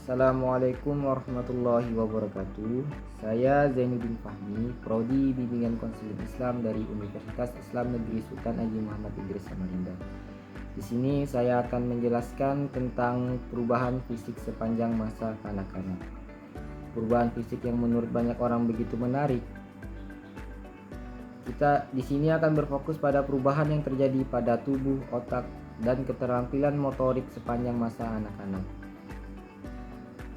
Assalamualaikum warahmatullahi wabarakatuh. Saya Zainuddin Fahmi, Prodi Bimbingan Konseling Islam dari Universitas Islam Negeri Sultan Haji Muhammad Idris Samarinda. Di sini saya akan menjelaskan tentang perubahan fisik sepanjang masa kanak-kanak. Perubahan fisik yang menurut banyak orang begitu menarik. Kita di sini akan berfokus pada perubahan yang terjadi pada tubuh, otak, dan keterampilan motorik sepanjang masa anak-anak.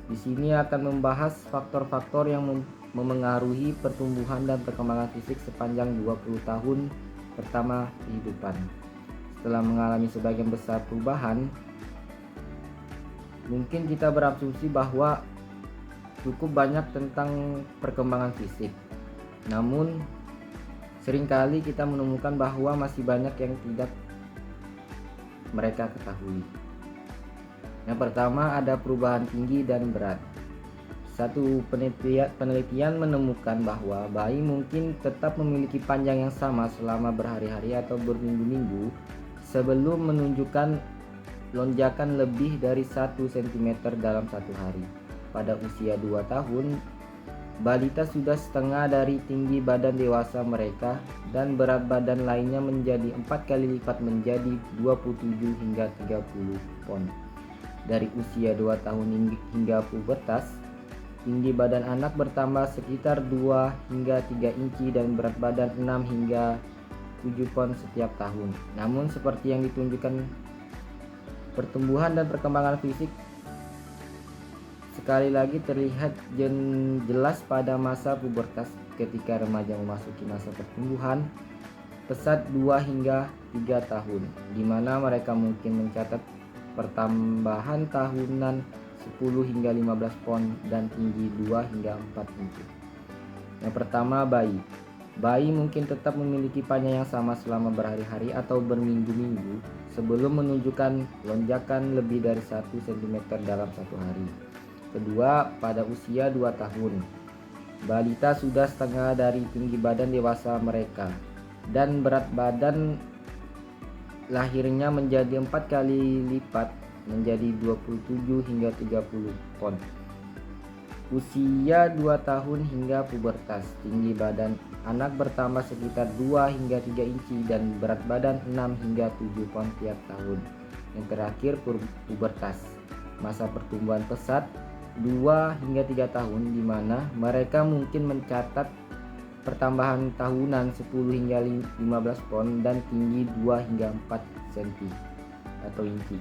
Di sini akan membahas faktor-faktor yang memengaruhi pertumbuhan dan perkembangan fisik sepanjang 20 tahun pertama kehidupan. Setelah mengalami sebagian besar perubahan, mungkin kita berasumsi bahwa cukup banyak tentang perkembangan fisik. Namun, seringkali kita menemukan bahwa masih banyak yang tidak mereka ketahui. Yang pertama, ada perubahan tinggi dan berat. Satu penelitian menemukan bahwa bayi mungkin tetap memiliki panjang yang sama selama berhari-hari atau berminggu-minggu sebelum menunjukkan lonjakan lebih dari 1 cm dalam satu hari. Pada usia 2 tahun, balita sudah setengah dari tinggi badan dewasa mereka dan berat badan lainnya menjadi 4 kali lipat menjadi 27 hingga 30 pon. Dari usia 2 tahun hingga pubertas, tinggi badan anak bertambah sekitar 2 hingga 3 inci dan berat badan 6 hingga 7 pon setiap tahun. Namun seperti yang ditunjukkan, pertumbuhan dan perkembangan fisik sekali lagi terlihat jelas pada masa pubertas. Ketika remaja memasuki masa pertumbuhan pesat 2 hingga 3 tahun, di mana mereka mungkin mencatat pertambahan tahunan 10 hingga 15 pon dan tinggi 2 hingga 4 inci. Yang pertama, bayi. Bayi mungkin tetap memiliki panjang yang sama selama berhari-hari atau berminggu-minggu sebelum menunjukkan lonjakan lebih dari 1 cm dalam satu hari. Kedua, pada usia 2 tahun, balita sudah setengah dari tinggi badan dewasa mereka dan berat badan lahirnya menjadi 4 kali lipat menjadi 27 hingga 30 pon. Usia 2 tahun hingga pubertas, tinggi badan anak bertambah sekitar 2 hingga 3 inci dan berat badan 6 hingga 7 pon tiap tahun. Yang terakhir, pubertas, masa pertumbuhan pesat 2 hingga 3 tahun, di mana mereka mungkin mencatat pertambahan tahunan 10 hingga 15 pon dan tinggi 2 hingga 4 cm atau inci.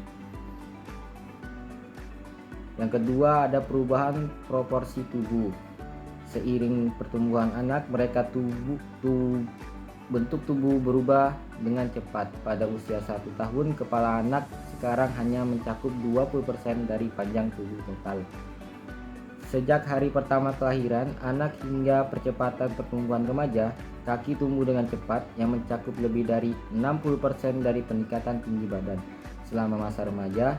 Yang kedua, ada perubahan proporsi tubuh. Seiring pertumbuhan anak, bentuk tubuh berubah dengan cepat. Pada usia 1 tahun, kepala anak sekarang hanya mencakup 20% dari panjang tubuh total. Sejak hari pertama kelahiran anak hingga percepatan pertumbuhan remaja, kaki tumbuh dengan cepat yang mencakup lebih dari 60% dari peningkatan tinggi badan. Selama masa remaja,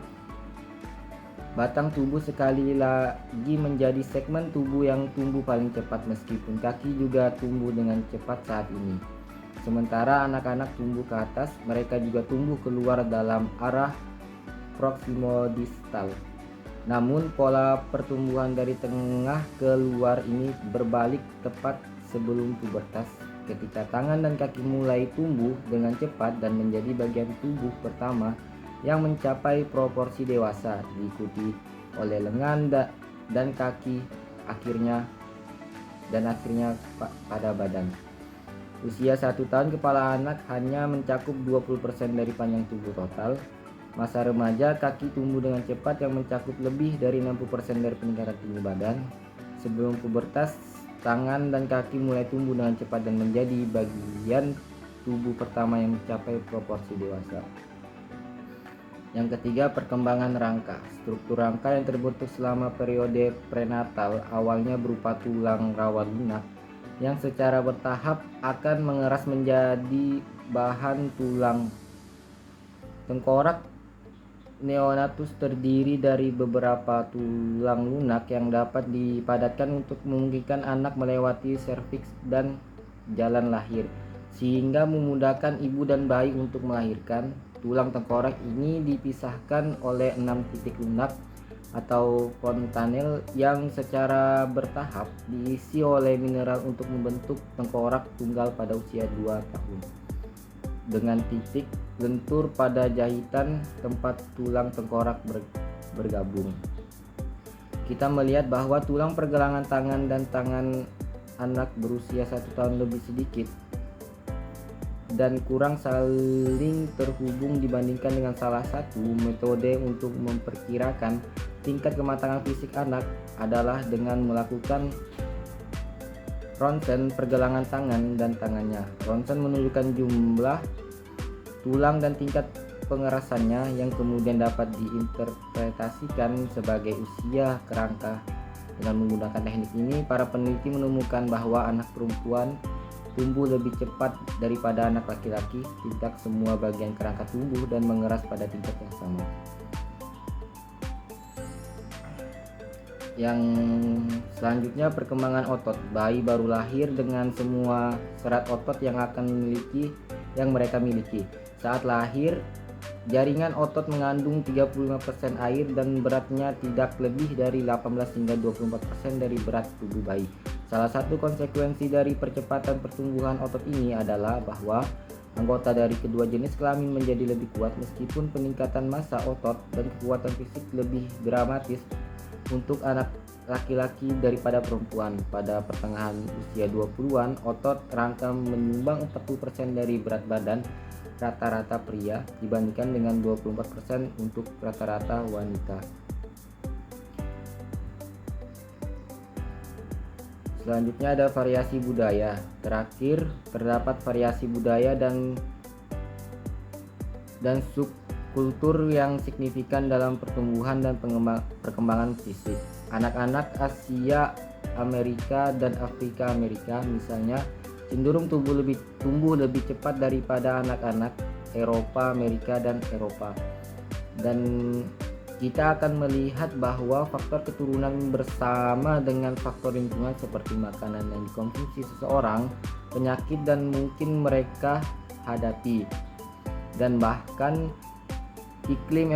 batang tubuh sekali lagi menjadi segmen tubuh yang tumbuh paling cepat, meskipun kaki juga tumbuh dengan cepat saat ini. Sementara anak-anak tumbuh ke atas, mereka juga tumbuh keluar dalam arah proximodistal. Namun pola pertumbuhan dari tengah ke luar ini berbalik tepat sebelum pubertas, ketika tangan dan kaki mulai tumbuh dengan cepat dan menjadi bagian tubuh pertama yang mencapai proporsi dewasa, diikuti oleh lengan dan kaki akhirnya pada badan. Usia 1 tahun, kepala anak hanya mencakup 20% dari panjang tubuh total. Masa remaja, kaki tumbuh dengan cepat yang mencakup lebih dari 60% dari peningkatan tinggi badan. Sebelum pubertas, tangan dan kaki mulai tumbuh dengan cepat dan menjadi bagian tubuh pertama yang mencapai proporsi dewasa. Yang ketiga, perkembangan rangka. Struktur rangka yang terbentuk selama periode prenatal awalnya berupa tulang rawa lunak yang secara bertahap akan mengeras menjadi bahan tulang. Tengkorak neonatus terdiri dari beberapa tulang lunak yang dapat dipadatkan untuk memungkinkan anak melewati serviks dan jalan lahir, sehingga memudahkan ibu dan bayi untuk melahirkan. Tulang tengkorak ini dipisahkan oleh 6 titik lunak atau fontanel yang secara bertahap diisi oleh mineral untuk membentuk tengkorak tunggal pada usia 2 tahun dengan titik lentur pada jahitan tempat tulang tengkorak bergabung. Kita melihat bahwa tulang pergelangan tangan dan tangan anak berusia 1 tahun lebih sedikit dan kurang saling terhubung dibandingkan dengan salah satu metode untuk memperkirakan tingkat kematangan fisik anak adalah dengan melakukan ronsen pergelangan tangan dan tangannya. Ronsen menunjukkan jumlah tulang dan tingkat pengerasannya yang kemudian dapat diinterpretasikan sebagai usia kerangka. Dengan menggunakan teknik ini, para peneliti menemukan bahwa anak perempuan tumbuh lebih cepat daripada anak laki-laki, tidak semua bagian kerangka tumbuh dan mengeras pada tingkat yang sama. Yang selanjutnya, perkembangan otot. Bayi baru lahir dengan semua serat otot yang mereka miliki. Saat lahir, jaringan otot mengandung 35% air dan beratnya tidak lebih dari 18 hingga 24% dari berat tubuh bayi. Salah satu konsekuensi dari percepatan pertumbuhan otot ini adalah bahwa anggota dari kedua jenis kelamin menjadi lebih kuat, meskipun peningkatan massa otot dan kekuatan fisik lebih dramatis untuk anak laki-laki daripada perempuan. Pada pertengahan usia 20-an, otot rangka menyumbang 40% dari berat badan rata-rata pria dibandingkan dengan 24% untuk rata-rata wanita. Selanjutnya ada variasi budaya. Terakhir, terdapat variasi budaya dan subkultur yang signifikan dalam pertumbuhan dan perkembangan fisik. Anak-anak Asia Amerika dan Afrika Amerika misalnya cenderung tumbuh lebih cepat daripada anak-anak Eropa Amerika dan Eropa. Dan kita akan melihat bahwa faktor keturunan bersama dengan faktor lingkungan seperti makanan yang dikonsumsi seseorang, penyakit dan mungkin mereka hadapi, dan bahkan iklim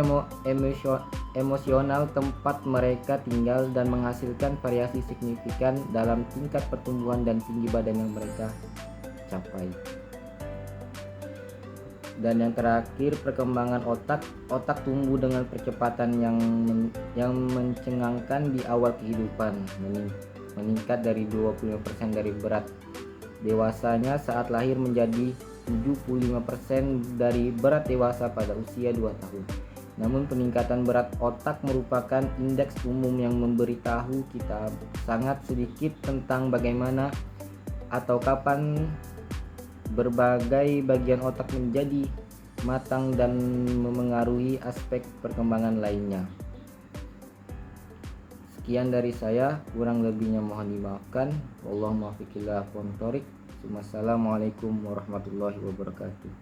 emosional tempat mereka tinggal dan menghasilkan variasi signifikan dalam tingkat pertumbuhan dan tinggi badan yang mereka capai. Dan yang terakhir, perkembangan otak. Otak tumbuh dengan percepatan yang mencengangkan di awal kehidupan, meningkat dari 25% dari berat dewasanya saat lahir menjadi 75% dari berat dewasa pada usia 2 tahun. Namun peningkatan berat otak merupakan indeks umum yang memberitahu kita sangat sedikit tentang bagaimana atau kapan berbagai bagian otak menjadi matang dan memengaruhi aspek perkembangan lainnya. Sekian dari saya, kurang lebihnya mohon dimaafkan. Wallahul muwaffiq ila aqwamit thoriq. Wassalamualaikum warahmatullahi wabarakatuh.